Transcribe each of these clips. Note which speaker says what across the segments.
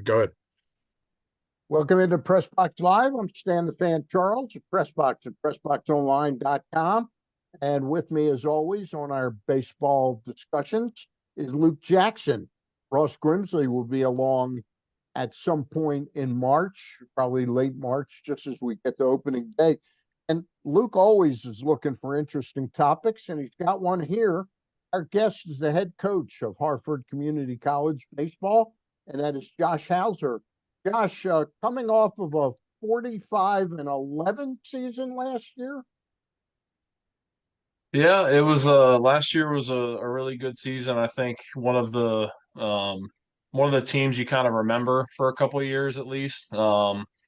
Speaker 1: Go ahead.
Speaker 2: Welcome into Press Box Live. I'm Stan the Fan Charles at Pressbox at PressBoxOnline.com. And with me, as always, on our baseball discussions is Luke Jackson. Ross Grimsley will be along at some point in March, probably late March, just as we get to opening day. And Luke always is looking for interesting topics, and he's got one here. Our guest is the head coach of Harford Community College baseball, and that is Josh Hauser. Josh, coming off of a 45-11 season last year.
Speaker 3: Yeah, it was last year was a really good season. I think one of the teams you kind of remember for a couple of years at least.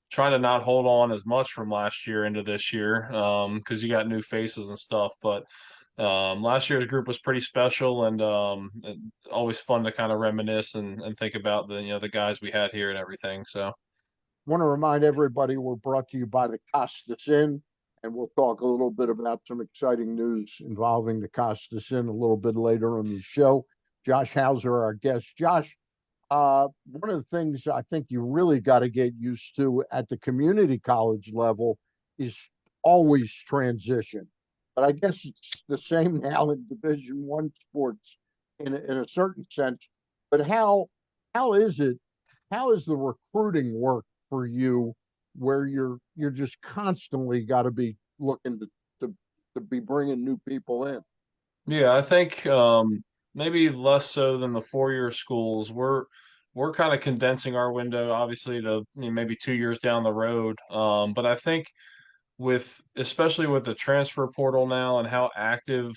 Speaker 3: Trying to not hold on as much from last year into this year because you got new faces and stuff. But last year's group was pretty special and always fun to kind of reminisce and think about the guys we had here and everything. So.
Speaker 2: Want to remind everybody we're brought to you by the Costas Inn, and we'll talk a little bit about some exciting news involving the Costas Inn a little bit later on the show. Josh Hauser, our guest. Josh, one of the things I think you really got to get used to at the community college level is always transition. But I guess it's the same now in Division One sports in a certain sense. But how is it? How is the recruiting work for you, where you're just constantly got to be looking to be bringing new people in?
Speaker 3: Yeah, I think maybe less so than the 4-year schools. We're kind of condensing our window, obviously, to maybe 2 years down the road. But I think especially with the transfer portal now and how active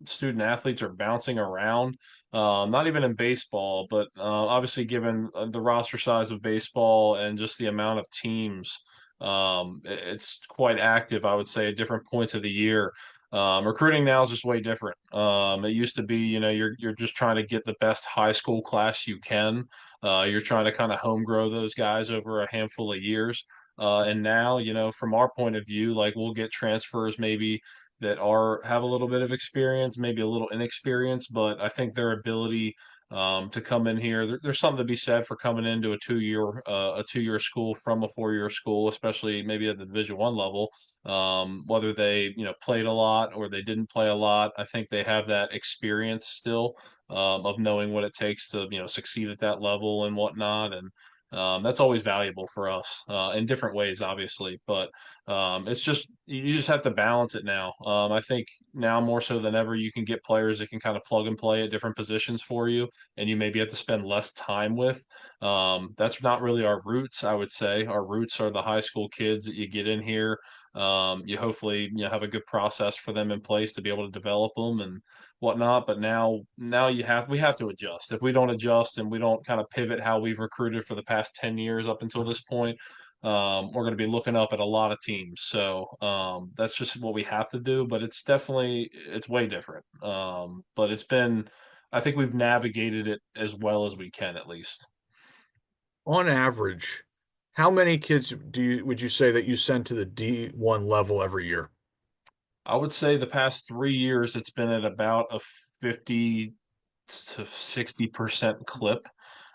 Speaker 3: student athletes are bouncing around. Not even in baseball, but obviously given the roster size of baseball and just the amount of teams, it's quite active, I would say, at different points of the year. Recruiting now is just way different. It used to be, you're just trying to get the best high school class you can. You're trying to kind of home grow those guys over a handful of years. And now, from our point of view, like we'll get transfers maybe that have a little bit of experience, maybe a little inexperience, but I think their ability to come in here, there's something to be said for coming into a 2-year school from a 4-year school, especially maybe at the Division One level. Whether they played a lot or they didn't play a lot, I think they have that experience still of knowing what it takes to succeed at that level and whatnot, and that's always valuable for us in different ways, obviously. But it's just you just have to balance it now. I think now more so than ever, you can get players that can kind of plug and play at different positions for you, and you maybe have to spend less time with. That's not really our roots, I would say. Our roots are the high school kids that you get in here. You hopefully have a good process for them in place to be able to develop them and whatnot. But now we have to adjust. If we don't adjust and we don't kind of pivot how we've recruited for the past 10 years up until this point, we're going to be looking up at a lot of teams. So that's just what we have to do. But it's way different. But I think we've navigated it as well as we can, at least.
Speaker 1: On average, how many kids would you say that you send to the D1 level every year?
Speaker 3: I would say the past 3 years, it's been at about a 50 to 60% clip.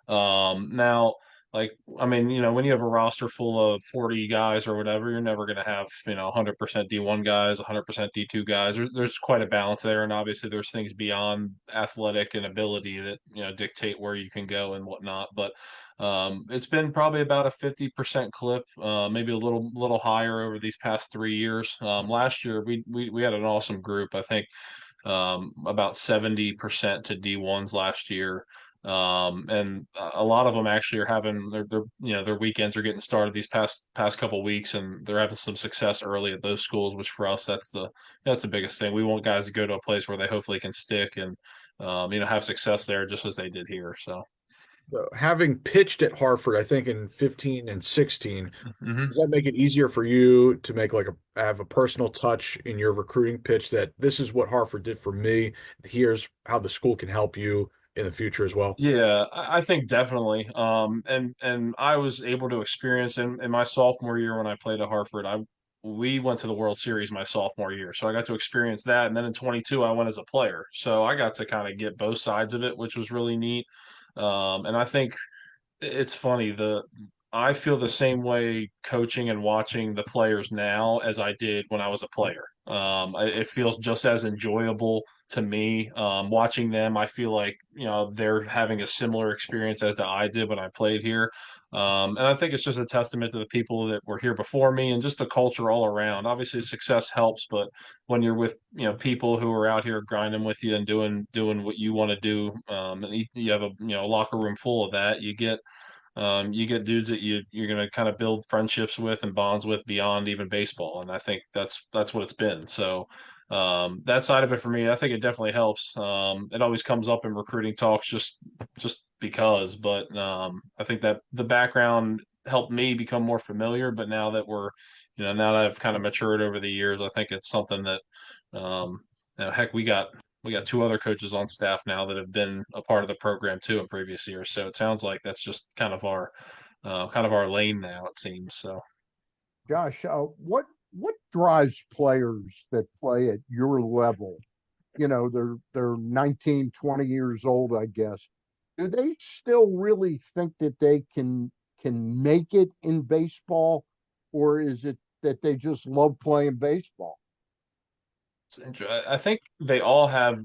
Speaker 3: Now, like, I mean, when you have a roster full of 40 guys or whatever, you're never going to have, 100% D1 guys, 100% D2 guys. There's quite a balance there. And obviously, there's things beyond athletic and ability that, dictate where you can go and whatnot. But it's been probably about a 50% clip, maybe a little higher over these past 3 years. Last year, we had an awesome group. I think about 70% to D1s last year. And a lot of them actually are having their weekends are getting started these past couple weeks, and they're having some success early at those schools, which for us that's the biggest thing. We want guys to go to a place where they hopefully can stick and have success there just as they did here. So.
Speaker 1: So having pitched at Harford, I think in 15 and 16,
Speaker 3: Mhm.
Speaker 1: does that make it easier for you to make have a personal touch in your recruiting pitch that this is what Harford did for me? Here's how the school can help you in the future as well.
Speaker 3: Yeah, I think definitely. And I was able to experience in my sophomore year when I played at Hartford. We went to the World Series my sophomore year, so I got to experience that. And then in 22, I went as a player, so I got to kind of get both sides of it, which was really neat. And I think it's funny. I feel the same way coaching and watching the players now as I did when I was a player. It feels just as enjoyable to me watching them. I feel like they're having a similar experience as to I did when I played here. And I think it's just a testament to the people that were here before me and just the culture all around. Obviously, success helps, but when you're with people who are out here grinding with you and doing what you want to do, and you have a locker room full of that, you get dudes that you're going to kind of build friendships with and bonds with beyond even baseball, and I think that's what it's been. So that side of it for me, I think it definitely helps. It always comes up in recruiting talks just because, but I think that the background helped me become more familiar. But now that now that I've kind of matured over the years, I think it's something that um, heck, we got two other coaches on staff now that have been a part of the program too in previous years. So it sounds like that's just kind of our lane now, it seems. So
Speaker 2: Josh, what drives players that play at your level? They're 19, 20 years old, I guess. Do they still really think that they can make it in baseball, or is it that they just love playing baseball?
Speaker 3: I think they all have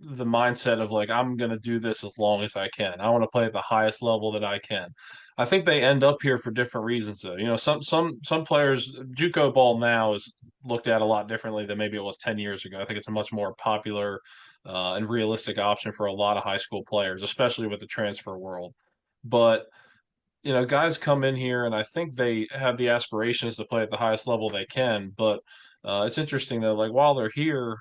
Speaker 3: the mindset of like, I'm going to do this as long as I can. I want to play at the highest level that I can. I think they end up here for different reasons though. Some players, JUCO ball now is looked at a lot differently than maybe it was 10 years ago. I think it's a much more popular and realistic option for a lot of high school players, especially with the transfer world. But guys come in here and I think they have the aspirations to play at the highest level they can. But it's interesting that like while they're here,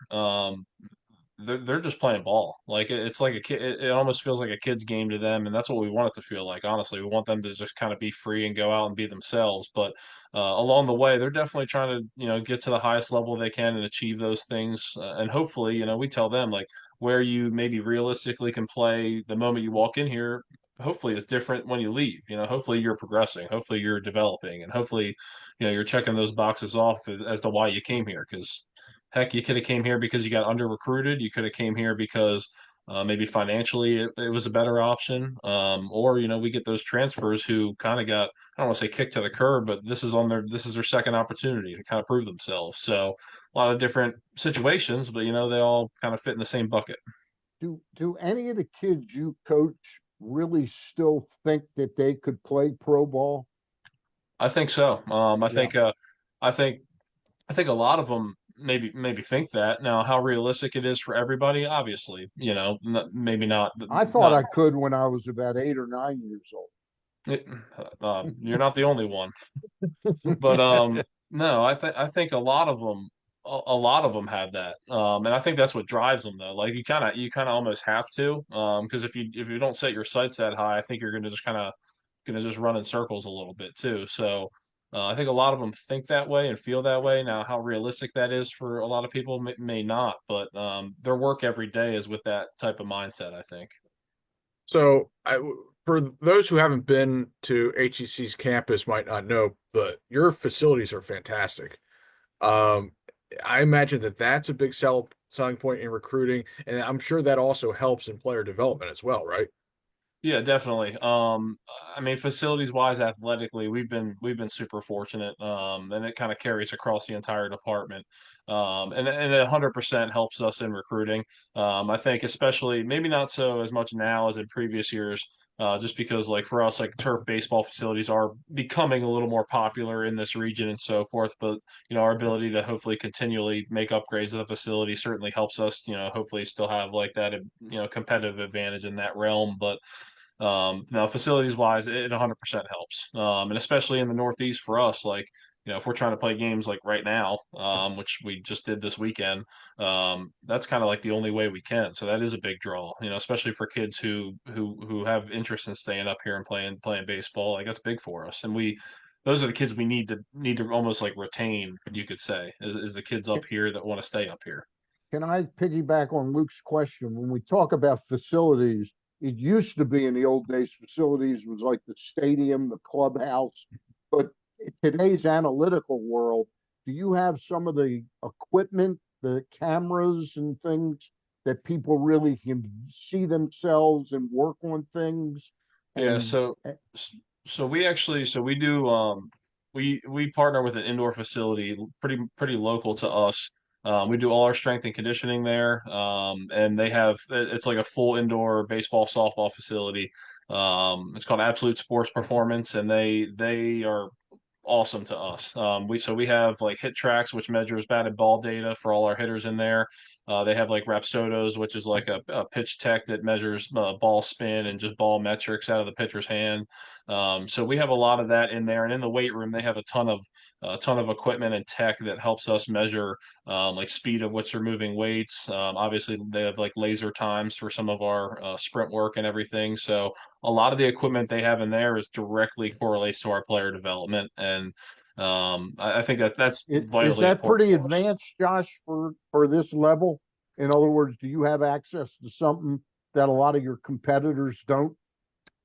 Speaker 3: they're just playing ball. Like it's like a kid. It almost feels like a kid's game to them, and that's what we want it to feel like. Honestly, we want them to just kind of be free and go out and be themselves. But along the way, they're definitely trying to get to the highest level they can and achieve those things. And hopefully, we tell them like where you maybe realistically can play the moment you walk in here. Hopefully, is different when you leave. Hopefully you're progressing. Hopefully you're developing, and hopefully, you're checking those boxes off as to why you came here because heck, you could have came here because you got under recruited. You could have came here because maybe financially it was a better option. Or we get those transfers who kind of got I don't want to say kicked to the curb, but this is their second opportunity to kind of prove themselves. So a lot of different situations, but they all kind of fit in the same bucket.
Speaker 2: Do any of the kids you coach really still think that they could play pro ball?
Speaker 3: I think so.
Speaker 2: Yeah.
Speaker 3: I think I think a lot of them maybe think that. Now, how realistic it is for everybody, obviously, maybe not.
Speaker 2: I thought
Speaker 3: Not
Speaker 2: I could when I was about 8 or 9 years old.
Speaker 3: it, you're not the only one, but no, I think a lot of them have that, and I think that's what drives them though. Like you kind of almost have to, because if you don't set your sights that high, I think you're gonna just run in circles a little bit too. So I think a lot of them think that way and feel that way. Now, how realistic that is for a lot of people may not, but their work every day is with that type of mindset, I think.
Speaker 1: So, for those who haven't been to HEC's campus, might not know, but your facilities are fantastic. Um, I imagine that that's a big selling point in recruiting, and I'm sure that also helps in player development as well, right?
Speaker 3: Yeah, definitely. I mean, facilities wise, athletically, we've been super fortunate, and it kind of carries across the entire department, and it 100% helps us in recruiting. I think especially maybe not so as much now as in previous years, just because like for us, like turf baseball facilities are becoming a little more popular in this region and so forth. But our ability to hopefully continually make upgrades to the facility certainly helps us. Hopefully still have like that competitive advantage in that realm, but. Now, facilities wise, it 100% helps. And especially in the Northeast for us, like, if we're trying to play games like right now, which we just did this weekend, that's kind of like the only way we can. So that is a big draw, especially for kids who have interest in staying up here and playing baseball. Like that's big for us. And those are the kids we need to almost like retain, you could say, is the kids up here that want to stay up here.
Speaker 2: Can I piggyback on Luke's question? When we talk about facilities, it used to be in the old days, facilities was like the stadium, the clubhouse. But in today's analytical world, do you have some of the equipment, the cameras and things that people really can see themselves and work on things.
Speaker 3: Yeah,
Speaker 2: And
Speaker 3: so we actually so we do we partner with an indoor facility pretty local to us. We do all our strength and conditioning there. And they have it's like a full indoor baseball softball facility. It's called Absolute Sports Performance, and they are awesome to us. We have like hit tracks, which measures batted ball data for all our hitters in there. They have like Rapsodos, which is like a pitch tech that measures ball spin and just ball metrics out of the pitcher's hand. So we have a lot of that in there, and in the weight room they have a ton of equipment and tech that helps us measure like speed of which they're moving weights. Obviously, they have like laser times for some of our sprint work and everything. So a lot of the equipment they have in there is directly correlates to our player development, and I think that's
Speaker 2: is
Speaker 3: vitally
Speaker 2: that
Speaker 3: important
Speaker 2: pretty
Speaker 3: for us.
Speaker 2: advanced, Josh, for this level? In other words, do you have access to something that a lot of your competitors don't?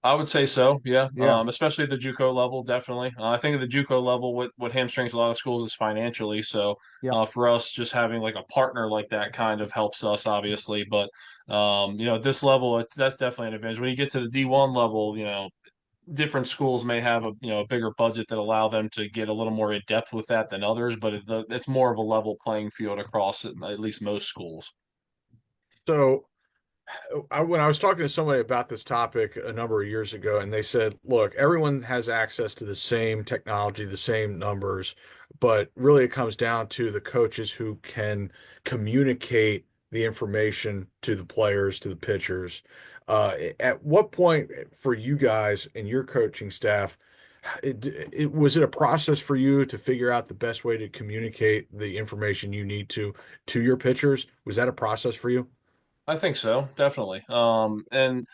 Speaker 3: I would say so, yeah.
Speaker 2: Yeah,
Speaker 3: Especially at the JUCO level, definitely. I think at the JUCO level, what hamstrings a lot of schools is financially. So
Speaker 2: yeah.
Speaker 3: for us, just having like a partner like that kind of helps us, obviously. But at this level, that's definitely an advantage. When you get to the D1 level, different schools may have a bigger budget that allow them to get a little more in depth with that than others, but it's more of a level playing field across at least most schools.
Speaker 1: So when I was talking to somebody about this topic a number of years ago, and they said, look, everyone has access to the same technology, the same numbers, but really it comes down to the coaches who can communicate the information to the players, to the pitchers. At what point for you guys and your coaching staff, was it a process for you to figure out the best way to communicate the information you need to your pitchers? Was that a process for you?
Speaker 3: I think so, definitely. And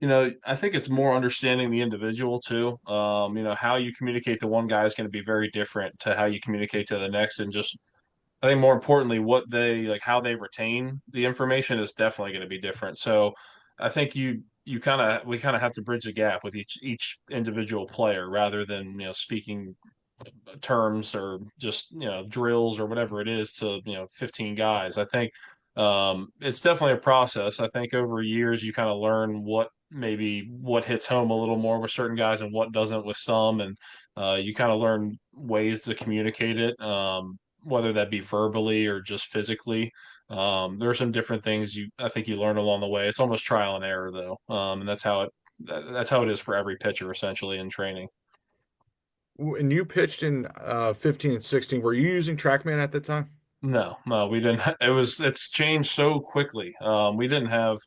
Speaker 3: I think it's more understanding the individual too. How you communicate to one guy is going to be very different to how you communicate to the next, and just I think more importantly, what they like, how they retain the information is definitely going to be different. So I think we kind of have to bridge the gap with each individual player rather than speaking terms or just drills or whatever it is to 15 guys. I think it's definitely a process. I think over years you kind of learn what hits home a little more with certain guys and what doesn't with some, and you kind of learn ways to communicate it, whether that be verbally or just physically. There are some different things I think you learn along the way. It's almost trial and error though, and that's how it is for every pitcher essentially in training.
Speaker 1: When you pitched in 15 and 16, were you using TrackMan at the time?
Speaker 3: No, no, we didn't. It's changed so quickly. We didn't have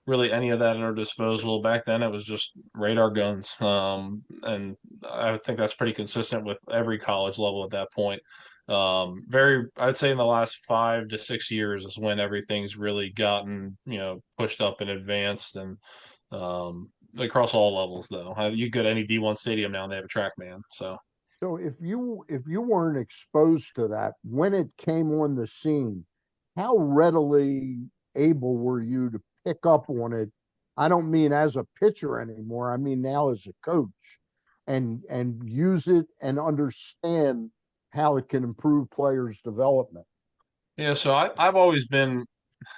Speaker 3: really any of that at our disposal back then. It was just radar guns. And I think that's pretty consistent with every college level at that point. I'd say in the last 5 to 6 years is when everything's really gotten, pushed up and advanced, and across all levels though. You go to any D1 stadium now and they have a track man. So.
Speaker 2: So if you weren't exposed to that when it came on the scene, how readily able were you to pick up on it? I don't mean as a pitcher anymore. I mean now as a coach, and use it and understand how it can improve players' development.
Speaker 3: Yeah, so I've always been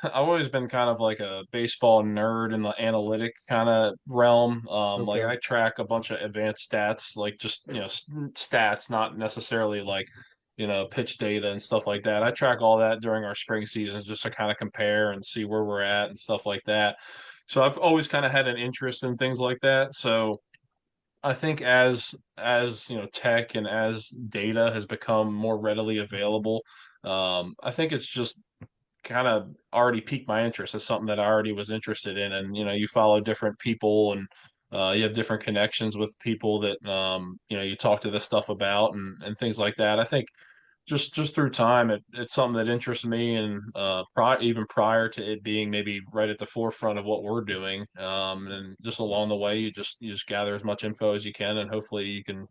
Speaker 3: kind of like a baseball nerd in the analytic kind of realm. Like
Speaker 2: Okay.
Speaker 3: I track a bunch of advanced stats, like just stats, not necessarily like pitch data and stuff like that. I track all that during our spring seasons just to kind of compare and see where we're at and stuff like that. So I've always kind of had an interest in things like that. So I think as tech and as data has become more readily available, I think it's just kind of already piqued my interest as something that I already was interested in. And you follow different people, and you have different connections with people that you talk to this stuff about, and things like that. I think just through time, it's something that interests me, and even prior to it being maybe right at the forefront of what we're doing, and just along the way, you just gather as much info as you can, and hopefully you can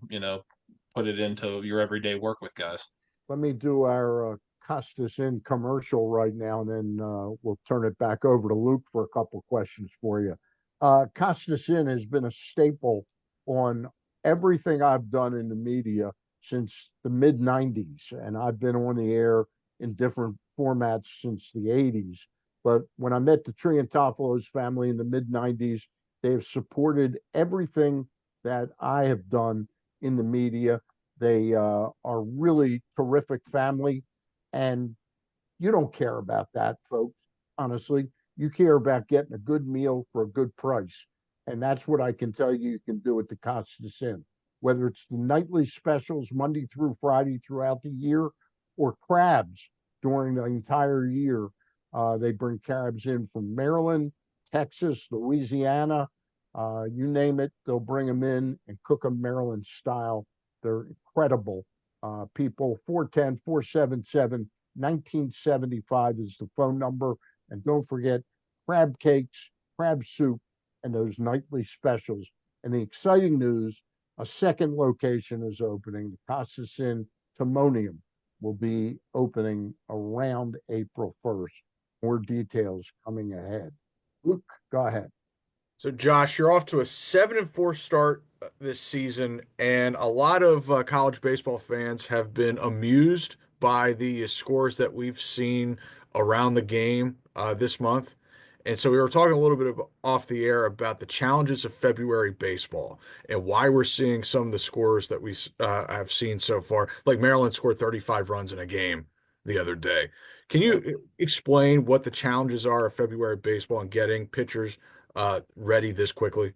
Speaker 3: put it into your everyday work with guys.
Speaker 2: Let me do our Costas in commercial right now, and then we'll turn it back over to Luke for a couple of questions for you. Costas in has been a staple on everything I've done in the media since the mid 90s, and I've been on the air in different formats since the 80s. But when I met the Triantopolos family in the mid 90s, they have supported everything that I have done in the media. They are really terrific family. And you don't care about that, folks. Honestly, you care about getting a good meal for a good price. And that's what I can tell you can do at the Costas Inn, whether it's the nightly specials Monday through Friday throughout the year or crabs during the entire year. They bring crabs in from Maryland, Texas, Louisiana, you name it, they'll bring them in and cook them Maryland style. They're incredible people. 410 477 1975 is the phone number. And don't forget crab cakes, crab soup, and those nightly specials. And the exciting news, a second location is opening. The Costas Inn Timonium will be opening around April 1st. More details coming ahead. Luke, go ahead.
Speaker 1: So, Josh, you're off to a 7-4 start this season, and a lot of college baseball fans have been amused by the scores that we've seen around the game this month. And so we were talking a little bit off the air about the challenges of February baseball and why we're seeing some of the scores that we have seen so far. Like Maryland scored 35 runs in a game the other day. Can you explain what the challenges are of February baseball and getting pitchers ready this quickly?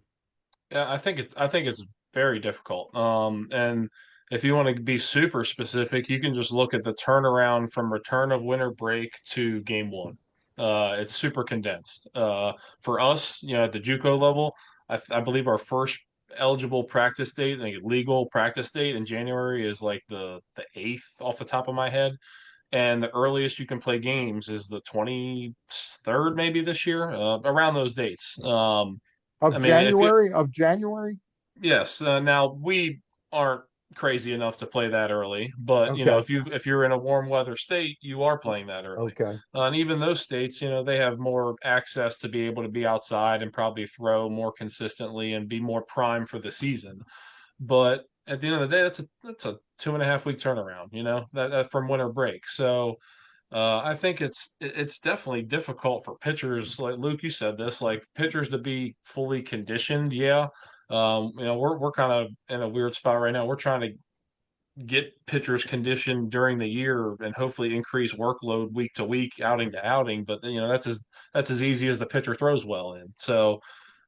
Speaker 3: Yeah, I think it's very difficult. And if you want to be super specific, you can just look at the turnaround from return of winter break to game one. It's super condensed. For us, at the JUCO level, I believe our first eligible practice date, like legal practice date in January is like the 8th off the top of my head. And the earliest you can play games is the 23rd, maybe this year, around those dates. I
Speaker 2: Of
Speaker 3: mean, if you
Speaker 2: January? Of January?
Speaker 3: Yes. Now we aren't crazy enough to play that early, but
Speaker 2: Okay.
Speaker 3: if you're in a warm weather state, you are playing that early.
Speaker 2: Okay.
Speaker 3: And even those states, they have more access to be able to be outside and probably throw more consistently and be more prime for the season. But at the end of the day, that's a 2.5 week turnaround, that from winter break. So I think it's definitely difficult for pitchers, like Luke, you said this, like pitchers to be fully conditioned. Yeah, we're kind of in a weird spot right now. We're trying to get pitchers conditioned during the year and hopefully increase workload week to week, outing to outing. But that's as easy as the pitcher throws well in. So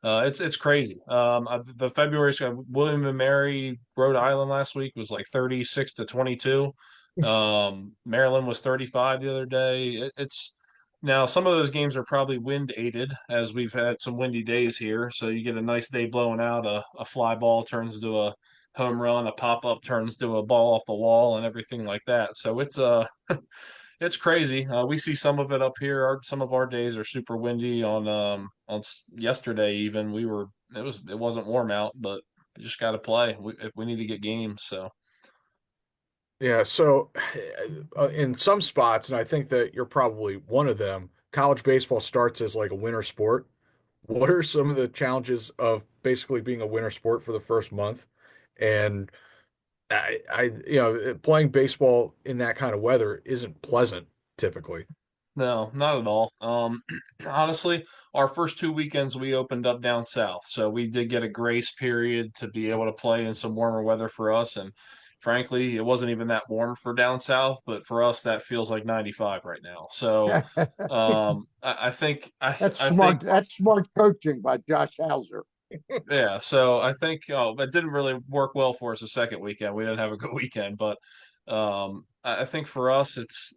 Speaker 3: it's crazy. The February William and Mary, Rhode Island last week was like 36-22. Maryland was 35 the other day. It's now some of those games are probably wind aided as we've had some windy days here. So you get a nice day blowing out, a fly ball turns into a home run, a pop up turns to a ball off the wall, and everything like that. So it's crazy. We see some of it up here. Some of our days are super windy. Yesterday even it wasn't warm out, but we just got to play. We need to get games. So
Speaker 1: Yeah, so in some spots, and I think that you're probably one of them, college baseball starts as like a winter sport. What are some of the challenges of basically being a winter sport for the first month? And playing baseball in that kind of weather isn't pleasant typically.
Speaker 3: no, not at all. Honestly, our first 2 weekends we opened up down south, so we did get a grace period to be able to play in some warmer weather for us. And frankly, it wasn't even that warm for down south, but for us, that feels like 95 right now. So, I think
Speaker 2: That's
Speaker 3: I
Speaker 2: smart.
Speaker 3: think
Speaker 2: That's smart coaching by Josh Hauser.
Speaker 3: yeah. So I think it didn't really work well for us the second weekend. We didn't have a good weekend, but I think for us, it's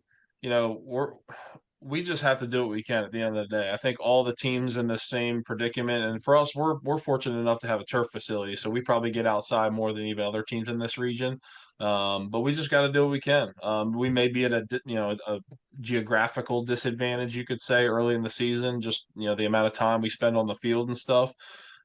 Speaker 3: we just have to do what we can at the end of the day. I think all the teams in the same predicament, and for us, we're fortunate enough to have a turf facility, so we probably get outside more than even other teams in this region. But we just got to do what we can. We may be at a geographical disadvantage, you could say, early in the season, just the amount of time we spend on the field and stuff.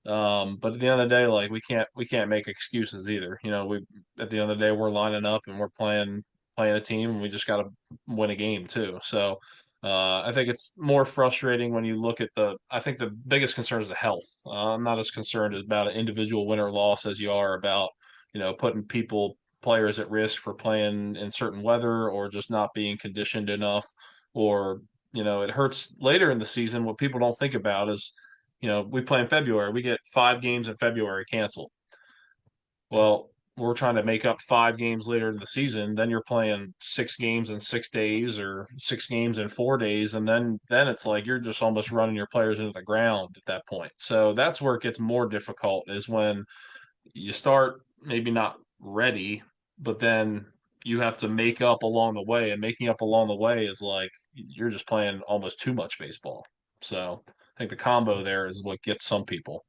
Speaker 3: But at the end of the day, like we can't make excuses either. We at the end of the day we're lining up and we're playing a team, and we just got to win a game too. So I think it's more frustrating when you look at I think the biggest concern is the health. I'm not as concerned about an individual win or loss as you are about, putting players at risk for playing in certain weather or just not being conditioned enough or it hurts later in the season. What people don't think about is, we play in February. We get 5 games in February canceled. Well, we're trying to make up 5 games later in the season. Then you're playing 6 games in 6 days or 6 games in 4 days, and then it's like you're just almost running your players into the ground at that point. So that's where it gets more difficult is when you start maybe not ready, but then you have to make up along the way, and making up along the way is like you're just playing almost too much baseball. So I think the combo there is what gets some people.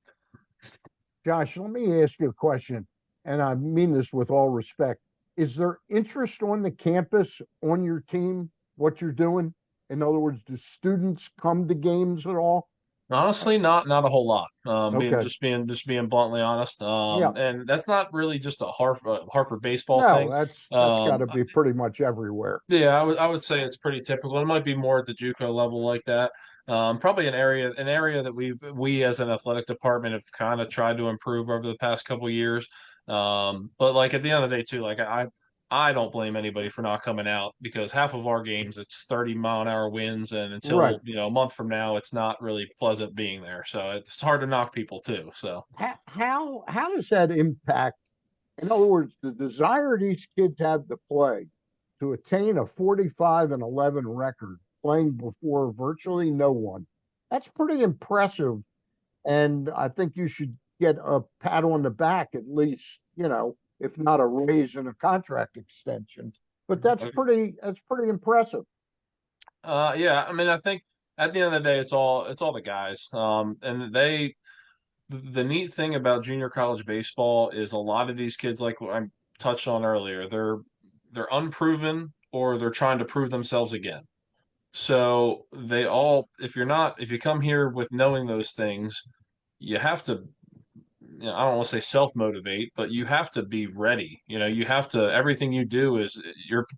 Speaker 2: Josh, let me ask you a question, and I mean this with all respect. Is there interest on the campus on your team, what you're doing? In other words, do students come to games at all?
Speaker 3: Honestly, not a whole lot. Being
Speaker 2: Okay.
Speaker 3: just being bluntly honest.
Speaker 2: Yeah.
Speaker 3: And that's not really just a Harvard baseball
Speaker 2: No,
Speaker 3: thing.
Speaker 2: that's got to be pretty much everywhere.
Speaker 3: Yeah, I would say it's pretty typical. It might be more at the JUCO level like that. Probably an area that we as an athletic department have kind of tried to improve over the past couple of years. But like at the end of the day too, like I don't blame anybody for not coming out because half of our games it's 30-mile-an-hour winds, and
Speaker 2: Right.
Speaker 3: until a month from now, it's not really pleasant being there. So it's hard to knock people too. So.
Speaker 2: How does that impact? In other words, the desire these kids have to play, to attain a 45-11 record, playing before virtually no one. That's pretty impressive. And I think you should get a pat on the back at least, if not a raise and a contract extension. But that's pretty impressive.
Speaker 3: Yeah, I mean, I think at the end of the day, it's all the guys. And the neat thing about junior college baseball is a lot of these kids, like I touched on earlier, they're unproven or they're trying to prove themselves again. So if you come here with knowing those things, you have to, I don't want to say self-motivate, but you have to be ready. You have to, everything you do is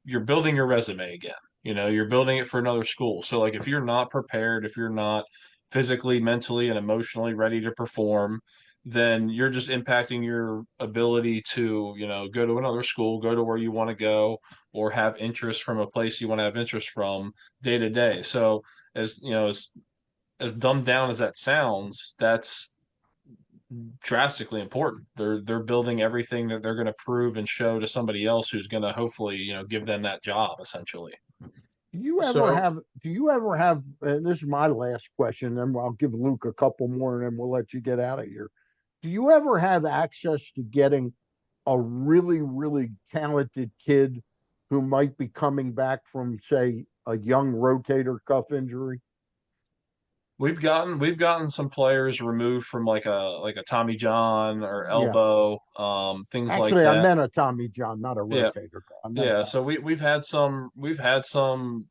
Speaker 3: you're building your resume again. You're building it for another school. So like if you're not prepared, if you're not physically, mentally, and emotionally ready to perform, then you're just impacting your ability to, go to another school, go to where you want to go, or have interest from a place you want to have interest from day to day. So as you know, as dumbed down as that sounds, that's drastically important. They're building everything that they're going to prove and show to somebody else who's going to hopefully, give them that job essentially.
Speaker 1: So
Speaker 2: Do you ever have, and this is my last question, and I'll give Luke a couple more and then we'll let you get out of here. Do you ever have access to getting a really, really talented kid who might be coming back from, say, a young rotator cuff injury?
Speaker 3: We've gotten some players removed from like a Tommy John or
Speaker 2: Yeah.
Speaker 3: elbow, things like
Speaker 2: Actually, I
Speaker 3: that.
Speaker 2: meant a Tommy John, not a
Speaker 3: Yeah,
Speaker 2: rotator cuff. I meant a
Speaker 3: yeah.
Speaker 2: Tommy.
Speaker 3: So we've had some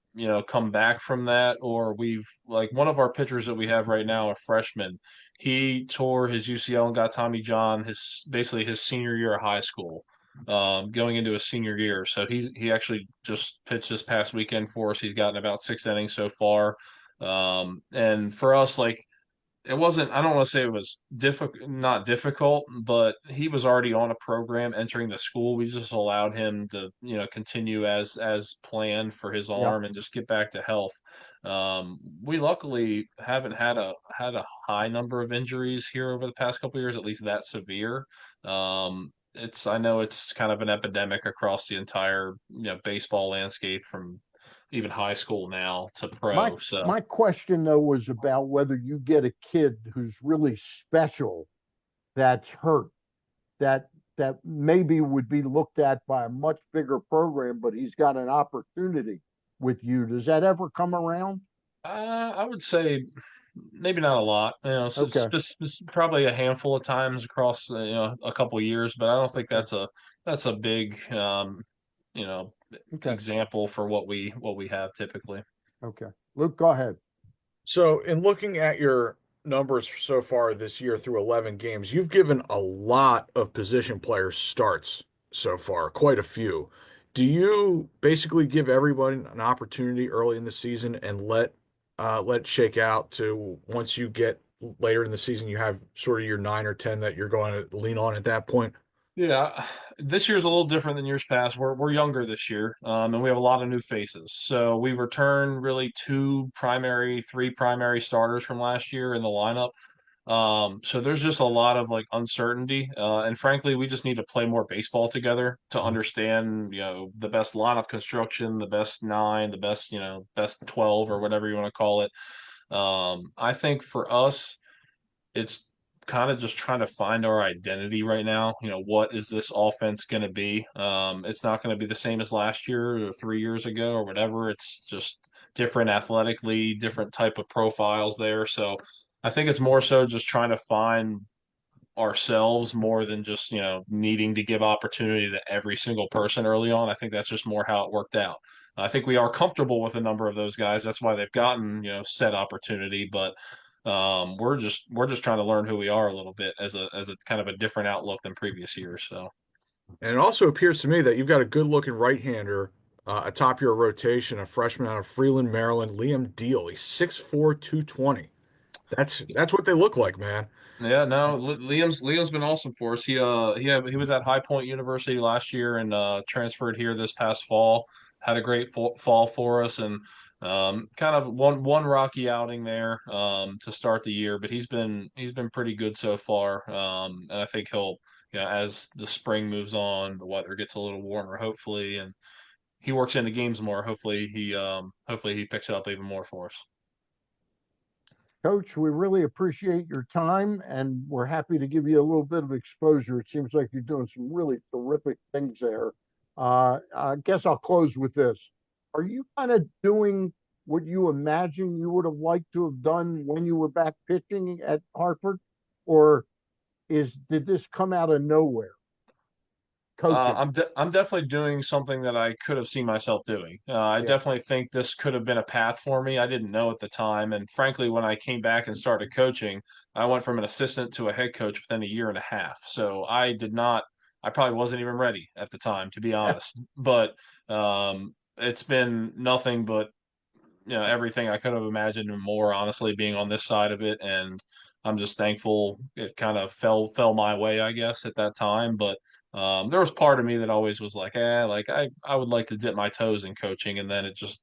Speaker 3: come back from that, or we've like one of our pitchers that we have right now, a freshman. He tore his UCL and got Tommy John his basically his senior year of high school, going into his senior year. So he actually just pitched this past weekend for us. He's gotten about 6 innings so far. And for us, like it wasn't, I don't want to say it was difficult, not difficult, but he was already on a program entering the school. We just allowed him to continue as planned for his
Speaker 2: Yeah.
Speaker 3: arm and just get back to health. We luckily haven't had a high number of injuries here over the past couple of years, at least that severe. It's I know it's kind of an epidemic across the entire baseball landscape from even high school now to
Speaker 2: My
Speaker 3: pro. So.
Speaker 2: my question though was about whether you get a kid who's really special that's hurt, that that maybe would be looked at by a much bigger program, but he's got an opportunity with you. Does that ever come around?
Speaker 3: I would say maybe not a lot.
Speaker 2: Okay.
Speaker 3: It's probably a handful of times across a couple of years, but I don't think
Speaker 2: Okay.
Speaker 3: that's a big you know
Speaker 2: Okay.
Speaker 3: example for what we have typically.
Speaker 2: Okay. Luke, go ahead.
Speaker 1: So, in looking at your numbers so far this year through 11 games, you've given a lot of position players starts so far, quite a few. Do you basically give everybody an opportunity early in the season and let it shake out to once you get later in the season, you have sort of your 9 or 10 that you're going to lean on at that point?
Speaker 3: Yeah, this year's a little different than years past. We're younger this year, and we have a lot of new faces. So we returned really three primary starters from last year in the lineup. So there's just a lot of like uncertainty, and frankly, we just need to play more baseball together to understand, the best lineup construction, the best nine, the best, best 12 or whatever you want to call it. I think for us, it's kind of just trying to find our identity right now. What is this offense going to be? It's not going to be the same as last year or 3 years ago or whatever. It's just different athletically, different type of profiles there. So I think it's more so just trying to find ourselves more than just, needing to give opportunity to every single person early on. I think that's just more how it worked out. I think we are comfortable with a number of those guys. That's why they've gotten, set opportunity, but we're just trying to learn who we are a little bit as a kind of a different outlook than previous years. So
Speaker 1: And it also appears to me that you've got a good-looking right-hander atop your rotation, a freshman out of Freeland, Maryland, Liam Deal. He's 6'4", 220. That's what they look like, man.
Speaker 3: yeah, no, Liam's been awesome for us. He was at High Point University last year and transferred here this past fall. Had a great fall for us and kind of one rocky outing there to start the year, but he's been pretty good so far. And I think he'll, as the spring moves on, the weather gets a little warmer, hopefully, and he works into games more. Hopefully he picks it up even more for us.
Speaker 2: Coach, we really appreciate your time and we're happy to give you a little bit of exposure. It seems like you're doing some really terrific things there. I guess I'll close with this. Are you kind of doing what you imagine you would have liked to have done when you were back pitching at Hartford? Or did this come out of nowhere? Coaching.
Speaker 3: I'm definitely doing something that I could have seen myself doing. I
Speaker 2: Yeah.
Speaker 3: definitely think this could have been a path for me. I didn't know at the time, and frankly, when I came back and started coaching, I went from an assistant to a head coach within a year and a half. So I did not. I probably wasn't even ready at the time, to be honest. But it's been nothing but everything I could have imagined and more, honestly, being on this side of it. And I'm just thankful it kind of fell my way, I guess, at that time. But there was part of me that always was like, like I would like to dip my toes in coaching, and then it just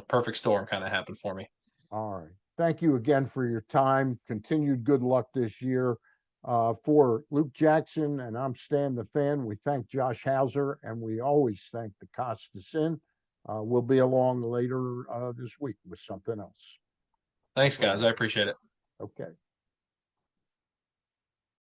Speaker 3: perfect storm kind of happened for me.
Speaker 2: All right. Thank you again for your time. Continued good luck this year. For Luke Jackson, and I'm Stan the Fan, we thank Josh Hauser, and we always thank the Costas Inn. We'll be along later this week with something else.
Speaker 3: Thanks,
Speaker 2: Bye
Speaker 3: guys.
Speaker 2: bye.
Speaker 3: I appreciate it.
Speaker 2: Okay.